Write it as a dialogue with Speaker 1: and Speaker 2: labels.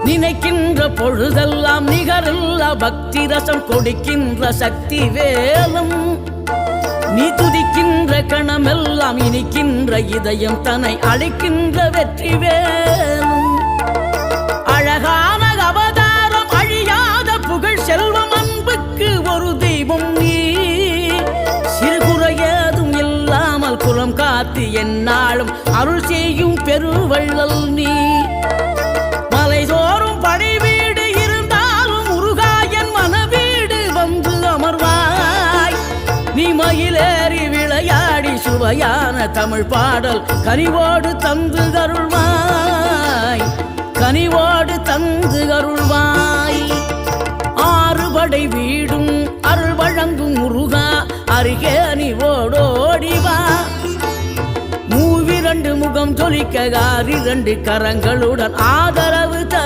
Speaker 1: நினைக்கின்ற பொழுதெல்லாம் நிகரில்ல பக்தி ரசம் கொடுக்கின்ற சக்தி வேலும் நீ துதிக்கின்ற கணமெல்லாம் இனிக்கின்ற இதயம் தன்னை அழைக்கின்ற வெற்றி வேலும் அழகான அவதாரம் அழியாத புகழ் செல்வம் அன்புக்கு ஒரு தெய்வம் நீ சிறுகுறையதும் இல்லாமல் குலம் காத்து எந்நாளும் அருள் செய்யும் பெருவள்ளல் நீ மலைதோறும் படை வீடு இருந்தாலும் முருகாயன் மனவீடு வந்து அமர்வாய் நீ மயிலேறி விளையாடி சுவையான தமிழ் பாடல் கனிவோடு தந்து அருள்வாய் கனிவோடு தந்து அருள்வாய் ஆறுபடை வீடும் அருள் வழங்கும் முருகா அருகே நீ ஓடோடிவா மூவிரண்டு முகம் ஜொலிக்க 6 கரங்களுடன் ஆதரவு